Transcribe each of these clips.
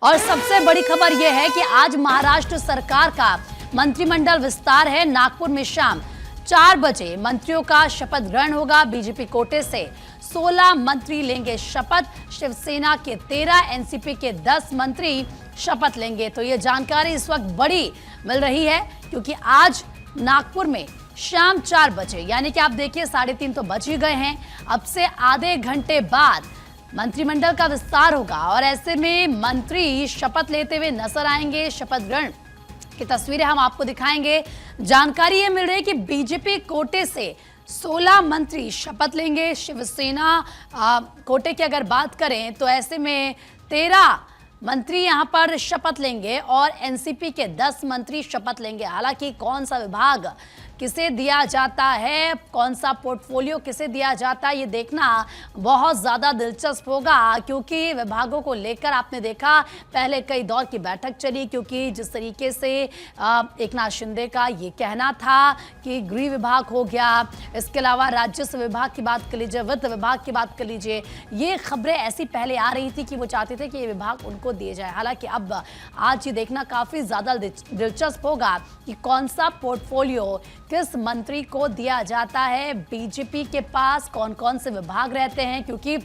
और सबसे बड़ी खबर यह है कि आज महाराष्ट्र सरकार का मंत्रिमंडल विस्तार है। नागपुर में शाम 4 बजे मंत्रियों का शपथ ग्रहण होगा। बीजेपी कोटे से 16 मंत्री लेंगे शपथ, शिवसेना के 13, एनसीपी के 10 मंत्री शपथ लेंगे। तो ये जानकारी इस वक्त बड़ी मिल रही है क्योंकि आज नागपुर में शाम 4 बजे यानी कि आप देखिए 3:30 तो बज ही गए हैं, अब से आधे घंटे बाद मंत्रिमंडल का विस्तार होगा और ऐसे में मंत्री शपथ लेते हुए नजर आएंगे। शपथ ग्रहण की तस्वीरें हम आपको दिखाएंगे। जानकारी ये मिल रही है कि बीजेपी कोटे से 16 मंत्री शपथ लेंगे। शिवसेना कोटे की अगर बात करें तो ऐसे में 13 मंत्री यहां पर शपथ लेंगे और एनसीपी के 10 मंत्री शपथ लेंगे। हालांकि कौन सा विभाग किसे दिया जाता है, कौन सा पोर्टफोलियो किसे दिया जाता है, ये देखना बहुत ज़्यादा दिलचस्प होगा क्योंकि विभागों को लेकर आपने देखा पहले कई दौर की बैठक चली क्योंकि जिस तरीके से एकनाथ शिंदे का ये कहना था कि गृह विभाग हो गया, इसके अलावा राजस्व विभाग की बात कर लीजिए, वित्त विभाग की बात कर लीजिए, ये खबरें ऐसी पहले आ रही थी कि वो चाहते थे कि ये विभाग उनको दिए जाए। हालांकि अब आज ये देखना काफ़ी ज़्यादा दिलचस्प होगा कि कौन सा पोर्टफोलियो किस मंत्री को दिया जाता है। बीजेपी के पास कौन कौन से विभाग रहते हैं क्योंकि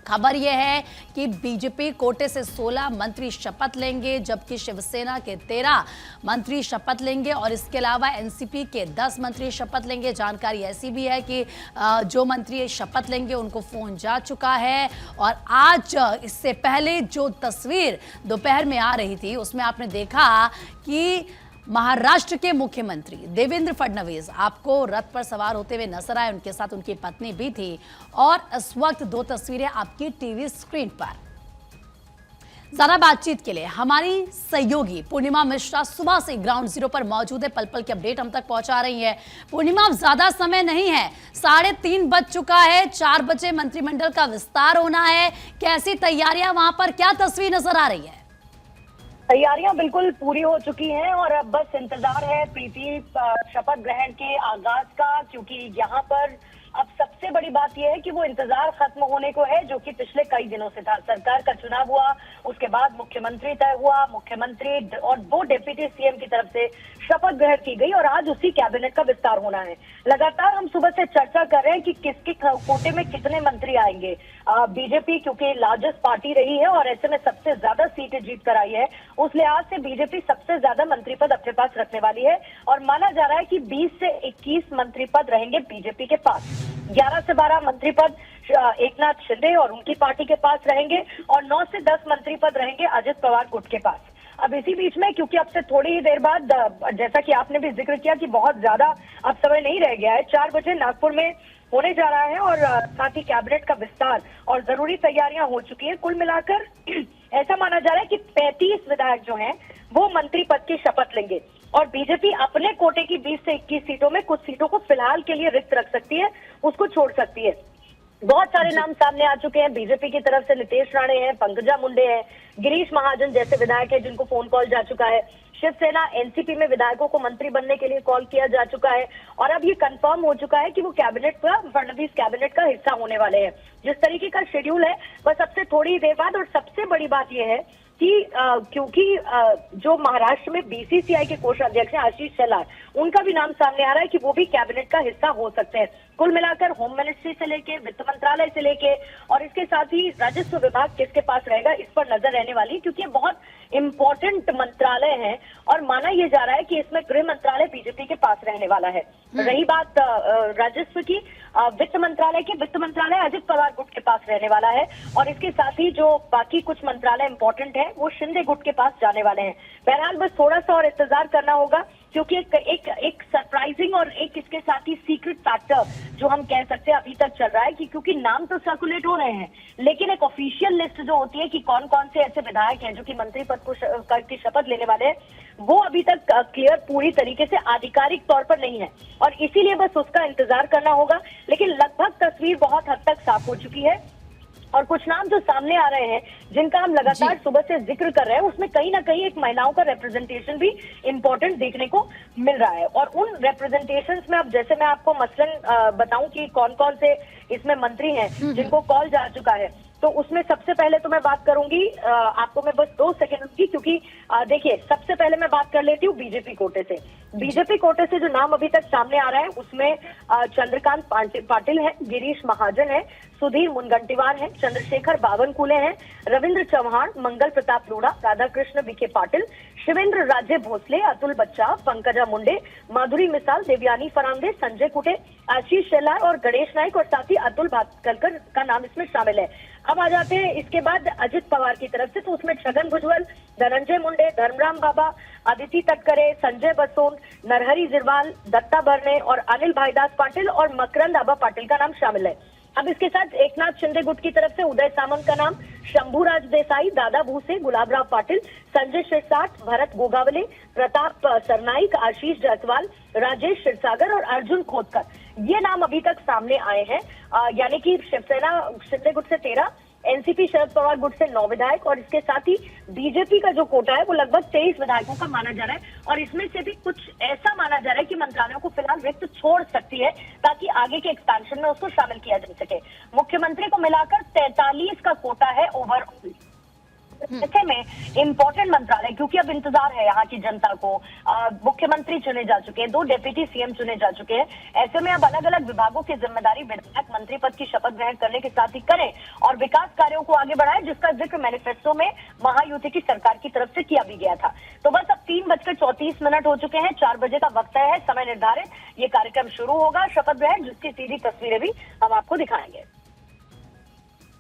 खबर यह है कि बीजेपी कोटे से 16 मंत्री शपथ लेंगे जबकि शिवसेना के 13 मंत्री शपथ लेंगे और इसके अलावा एनसीपी के 10 मंत्री शपथ लेंगे। जानकारी ऐसी भी है कि जो मंत्री शपथ लेंगे उनको फोन जा चुका है और आज इससे पहले जो तस्वीर दोपहर में आ रही थी उसमें आपने देखा कि महाराष्ट्र के मुख्यमंत्री देवेंद्र फडणवीस आपको रथ पर सवार होते हुए नजर आए, उनके साथ उनकी पत्नी भी थी और इस वक्त 2 तस्वीरें आपकी टीवी स्क्रीन पर। ज्यादा बातचीत के लिए हमारी सहयोगी पूर्णिमा मिश्रा सुबह से ग्राउंड जीरो पर मौजूद है, पल पल की अपडेट हम तक पहुंचा रही है। पूर्णिमा, अब ज्यादा समय नहीं है, 3:30 बज चुका है, 4 बजे मंत्रिमंडल का विस्तार होना है। कैसी तैयारियां वहां पर, क्या तस्वीर नजर आ रही है? तैयारियां बिल्कुल पूरी हो चुकी हैं और अब बस इंतजार है प्रीति शपथ ग्रहण के आगाज का, क्योंकि यहाँ पर अब सबसे बड़ी बात यह है कि वो इंतजार खत्म होने को है जो कि पिछले कई दिनों से था। सरकार का चुनाव हुआ, उसके बाद मुख्यमंत्री तय हुआ, मुख्यमंत्री और 2 डिप्टी सीएम की तरफ से शपथ ग्रहण की गई और आज उसी कैबिनेट का विस्तार होना है। लगातार हम सुबह से चर्चा कर रहे हैं कि किसके कोटे में कितने मंत्री आएंगे। बीजेपी क्योंकि लार्जेस्ट पार्टी रही है और ऐसे में सबसे ज्यादा सीटें जीत कर आई है, उस लिहाज से बीजेपी सबसे ज्यादा मंत्री पद अपने पास रखने वाली है और माना जा रहा है कि 20 से 21 मंत्री पद रहेंगे बीजेपी के पास। 11 से 12 मंत्री पद एकनाथ शिंदे और उनकी पार्टी के पास रहेंगे और 9 से 10 मंत्री पद रहेंगे अजित पवार गुट के पास। अब इसी बीच में क्योंकि अब से थोड़ी ही देर बाद, जैसा कि आपने भी जिक्र किया कि बहुत ज्यादा अब समय नहीं रह गया है, 4 बजे नागपुर में होने जा रहा है और साथ ही कैबिनेट का विस्तार और जरूरी तैयारियां हो चुकी हैं। कुल मिलाकर ऐसा माना जा रहा है कि 35 विधायक जो हैं वो मंत्री पद की शपथ लेंगे और बीजेपी अपने कोटे की 20 से 21 सीटों में कुछ सीटों को फिलहाल के लिए रिक्त रख सकती है, उसको छोड़ सकती है। बहुत सारे नाम सामने आ चुके हैं बीजेपी की तरफ से। नितेश राणे हैं, पंकजा मुंडे हैं, गिरीश महाजन जैसे विधायक हैं जिनको फोन कॉल जा चुका है। शिवसेना एनसीपी में विधायकों को मंत्री बनने के लिए कॉल किया जा चुका है और अब ये कंफर्म हो चुका है कि वो कैबिनेट का, फडणवीस कैबिनेट का हिस्सा होने वाले हैं। जिस तरीके का शेड्यूल है बस अब से थोड़ी देर बाद। और सबसे बड़ी बात यह है कि क्योंकि जो महाराष्ट्र में बीसीसीआई के कोषाध्यक्ष हैं आशीष शेलार, उनका भी नाम सामने आ रहा है कि वो भी कैबिनेट का हिस्सा हो सकते हैं। कुल मिलाकर होम मिनिस्ट्री से लेके वित्त मंत्रालय से लेके और इसके साथ ही राजस्व विभाग किसके पास रहेगा इस पर नजर रहने वाली है क्योंकि ये बहुत इंपॉर्टेंट मंत्रालय है और माना यह जा रहा है कि इसमें गृह मंत्रालय बीजेपी के पास रहने वाला है। रही बात राजस्व की, वित्त मंत्रालय अजित पवार गुट के पास रहने वाला है और इसके साथ ही जो बाकी कुछ मंत्रालय इंपॉर्टेंट है वो शिंदे गुट के पास जाने वाले हैं। बहरहाल बस थोड़ा सा और इंतजार करना होगा क्योंकि एक सरप्राइजिंग और एक इसके साथ ही सीक्रेट फैक्टर जो हम कह सकते हैं अभी तक चल रहा है कि क्योंकि नाम तो सर्कुलेट हो रहे हैं लेकिन एक ऑफिशियल लिस्ट जो होती है कि कौन कौन से ऐसे विधायक हैं जो कि मंत्री पद की शपथ लेने वाले हैं, वो अभी तक क्लियर पूरी तरीके से आधिकारिक तौर पर नहीं है और इसीलिए बस उसका इंतजार करना होगा। लेकिन लगभग तस्वीर बहुत हद तक साफ हो चुकी है और कुछ नाम जो सामने आ रहे हैं जिनका हम लगातार सुबह से जिक्र कर रहे हैं उसमें कहीं ना कहीं एक महिलाओं का रिप्रेजेंटेशन भी इम्पोर्टेंट देखने को मिल रहा है। और उन रिप्रेजेंटेशंस में अब जैसे मैं आपको मसलन बताऊं कि कौन कौन से इसमें मंत्री हैं जिनको कॉल जा चुका है, तो उसमें सबसे पहले तो मैं बात करूंगी, आपको मैं बस 2 सेकंड क्योंकि देखिए, सबसे पहले मैं बात कर लेती हूँ बीजेपी कोटे से। बीजेपी कोटे से जो नाम अभी तक सामने आ रहा है उसमें चंद्रकांत पाटिल है, गिरीश महाजन है, सुधीर मुनगंटीवार है, चंद्रशेखर बावनकुले हैं, रविंद्र चौहान, मंगल प्रताप लोढ़ा, राधाकृष्ण विखे पाटिल, शिवेंद्र राजे भोसले, अतुल बच्चा, पंकजा मुंडे, माधुरी मिसाल, देवयानी फरांदे, संजय कुटे, आशीष शेलार और गणेश नाइक और साथ ही अतुल भातकलकर का नाम इसमें शामिल है। अब आ जाते हैं इसके बाद अजित पवार की तरफ से, तो उसमें छगन भुजबल, धनंजय मुंडे, धर्मराम बाबा, अदिति तटकरे, संजय बसोन, नरहरी जिरवाल, दत्ता बरने और अनिल भाईदास पाटिल और मकरंद आबा पाटिल का नाम शामिल है। अब इसके साथ एकनाथ शिंदे गुट की तरफ से उदय सामंत का नाम, शंभूराज देसाई, दादा भूसे, गुलाबराव पाटिल, संजय शिरसाट, भरत गोगावले, प्रताप सरनाइक, आशीष जायसवाल, राजेश क्षीरसागर और अर्जुन खोदकर, ये नाम अभी तक सामने आए हैं। यानी कि शिवसेना शिंदे गुट से 13, एनसीपी शरद पवार गुट से 9 विधायक और इसके साथ ही बीजेपी का जो कोटा है वो लगभग 23 विधायकों का माना जा रहा है और इसमें से भी कुछ ऐसा माना जा रहा है कि मंत्रालयों को फिलहाल रिक्त छोड़ सकती है ताकि आगे के एक्सपेंशन में उसको शामिल किया जा सके। मुख्यमंत्री को मिलाकर 43 का कोटा है ओवरऑल। ऐसे में इंपॉर्टेंट मंत्रालय, क्योंकि अब इंतजार है यहाँ की जनता को, मुख्यमंत्री चुने जा चुके हैं, 2 डिप्टी सीएम चुने जा चुके हैं, ऐसे में अब अलग अलग विभागों की जिम्मेदारी विधायक मंत्री पद की शपथ ग्रहण करने के साथ ही करें और विकास कार्यों को आगे बढ़ाएं, जिसका जिक्र मैनिफेस्टो में महायुति की सरकार की तरफ से किया भी गया था। तो बस अब 3:34 हो चुके हैं, 4 बजे का वक्त है, समय निर्धारित, ये कार्यक्रम शुरू होगा शपथ ग्रहण, जिसकी सीधी तस्वीरें भी हम आपको दिखाएंगे।